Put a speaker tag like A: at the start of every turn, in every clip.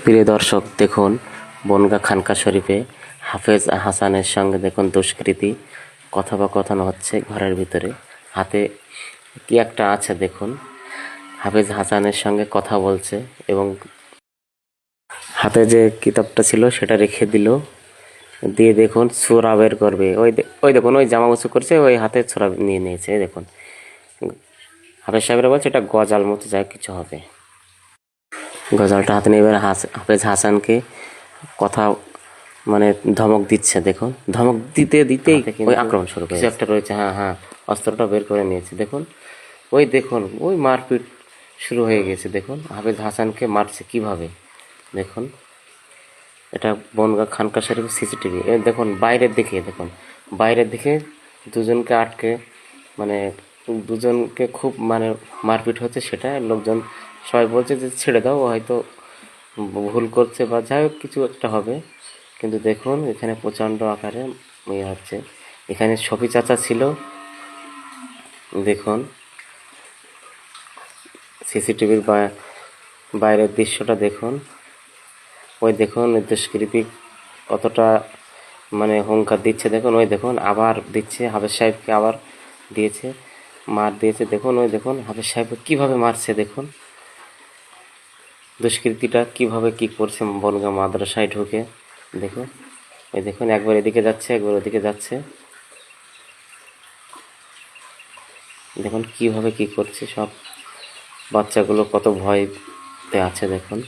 A: প্রিয় দর্শক, দেখুন বনগাঁ খানকা শরীফে হাফেজ হাসানের সঙ্গে দেখুন দুষ্কৃতী কথোপকথন হচ্ছে ঘরের ভিতরে। হাতে কি একটা আছে দেখুন, হাফেজ হাসানের সঙ্গে কথা বলছে এবং হাতে যে কিতাবটা ছিল সেটা রেখে দিল, দিয়ে দেখুন ছোরা বের করবে। ওই দেখুন, ওই জামা উঁচু করছে, ওই হাতে ছোরা নিয়ে নিয়েছে। এই দেখুন, হাফেজ সাহেবরা বলছে এটা গজাল মতো যায় কিছু হবে। গজালটা হাতে নিয়ে এবার হাফেজ হাসানকে কথা মানে ধমক দিচ্ছে। দেখুন, ধমক দিতে দিতেই ওই আক্রমণ শুরু করে, কিছু একটা রয়েছে। হ্যাঁ হ্যাঁ, অস্ত্রটা বের করে নিয়েছে। দেখুন, ওই মারপিট শুরু হয়ে গেছে। দেখুন হাফেজ হাসানকে মারছে কিভাবে। দেখুন, এটা বনগাঁ খানকা শরীফের সিসিটিভি। দেখুন বাইরের দিকে দুজনকে আটকে, মানে দুজনকে খুব মারপিট হচ্ছে। সেটা লোকজন সবাই বলছে যে ছেড়ে দাও, ও হয়তো ভুল করছে বা যাই হোক কিছু একটা হবে। কিন্তু দেখুন এখানে প্রচণ্ড আকারে হচ্ছে। এখানে শফি চাচা ছিল। দেখুন সিসিটিভির বাইরের দৃশ্যটা দেখুন। দেখুন দুষ্কৃতী কতটা হুঙ্কার দিচ্ছে। দেখুন দেখুন আবার দিচ্ছে, হাফেজ সাহেবকে আবার দিয়েছে, মার দিয়েছে। দেখুন হাফেজ সাহেবকে কীভাবে মারছে। দেখুন দুষ্কৃতীটা কীভাবে কী করছে বনগাঁ মাদ্রাসায় ঢুকে। দেখুন দেখুন একবার এদিকে যাচ্ছে, একবার ওদিকে যাচ্ছে। দেখুন কীভাবে কী করছে। সব বাচ্চাগুলো কত ভয়তে আছে। দেখুন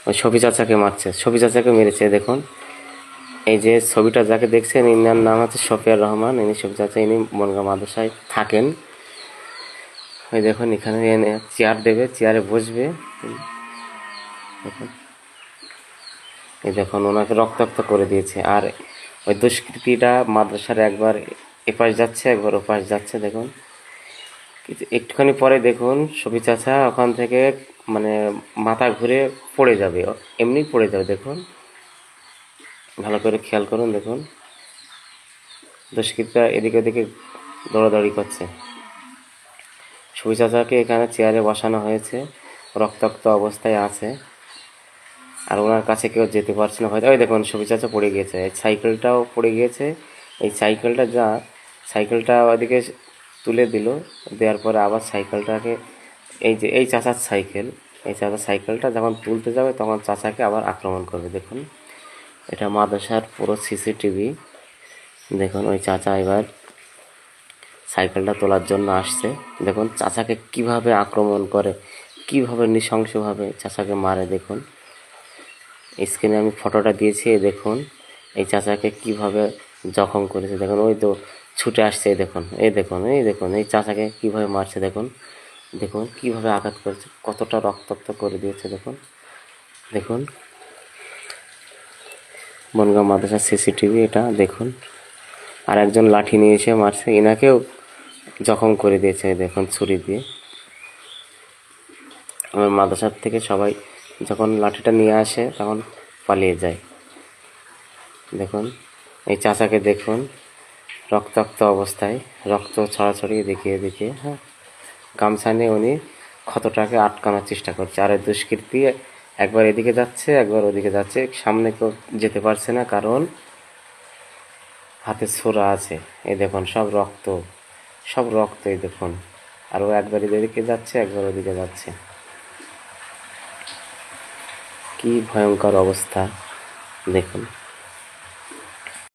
A: ওই শফি চাচাকে মারছে, শফি চাচাকে মেরেছে। দেখুন এই যে ছবিটা যাকে দেখছেন, ইনার নাম হচ্ছে শফিয়ার রহমান। ইনি শফি চাচা, ইনি বনগাঁ মাদ্রাসায় থাকেন। ওই দেখুন এখানে এনে চেয়ার দেবে, চেয়ারে বসবে। দেখুন দেখুন ওনাকে রক্তাক্ত করে দিয়েছে। আর ওই দুষ্কৃতীটা মাদ্রাসার একবার এপাশ যাচ্ছে, একবার ওপাশ যাচ্ছে। দেখুন একটুখানি পরে দেখুন শফি চাচা ওখান থেকে মাথা ঘুরে পড়ে যাবে, এমনি পড়ে যাবে। দেখুন ভালো করে খেয়াল করুন। দেখুন দুষ্কৃতীরা এদিকে ওদিকে দৌড়াদৌড়ি করছে। শফি চাচাকে এখানে চেয়ারে বসানো হয়েছে, রক্তাক্ত অবস্থায় আছে। আর ওনার কাছে কেউ যেতে পারছে না হয়তো। ওই দেখুন শফি চাচা পড়ে গিয়েছে, সাইকেলটাও পড়ে গিয়েছে। এই সাইকেলটা ওদিকে তুলে দিল, দেওয়ার পরে আবার সাইকেলটাকে এই চাচার সাইকেলটা যখন তুলতে যাবে তখন চাচাকে আবার আক্রমণ করবে। দেখুন এটা মাদ্রাসার পুরো সিসিটিভি। দেখুন ওই চাচা এবার সাইকেলটা তোলার জন্য আসছে। দেখুন চাচাকে কিভাবে আক্রমণ করে, কিভাবে নৃশংসভাবে চাচাকে মারে। দেখুন স্ক্রিনে আমি ফটোটা দিয়েছি। দেখুন এই চাচাকে কিভাবে জখম করেছে। দেখুন ওই তো ছুটে আসছে। দেখুন এই চাচাকে কিভাবে মারছে। দেখুন কিভাবে আঘাত করেছে, কতটা রক্তাক্ত করে দিয়েছে। দেখুন বনগাঁ মাদ্রাসার সিসিটিভি এটা। দেখুন আর একজন লাঠি নিয়ে এসে মারছে, এনাকেও জখম করে দিয়েছে। দেখুন ছুরি দিয়ে। আমার মাদ্রাসার থেকে সবাই যখন লাঠিটা নিয়ে আসে তখন পালিয়ে যায়। দেখুন এই চাচাকে দেখুন রক্তাক্ত অবস্থায়, রক্ত ছড়াছড়ি এদিকে। হ্যাঁ, গামছা নিয়ে উনি ক্ষতটাকে আটকানোর চেষ্টা করছে। আর এই দুষ্কৃতী একবার এদিকে যাচ্ছে, একবার ওদিকে যাচ্ছে, সামনে কেউ যেতে পারছে না, কারণ হাতে ছোরা আছে। এই দেখুন সব রক্ত। এই দেখুন আর ও একবার এদিকে যাচ্ছে, একবার ওদিকে যাচ্ছে। কি ভয়ঙ্কর অবস্থা দেখুন।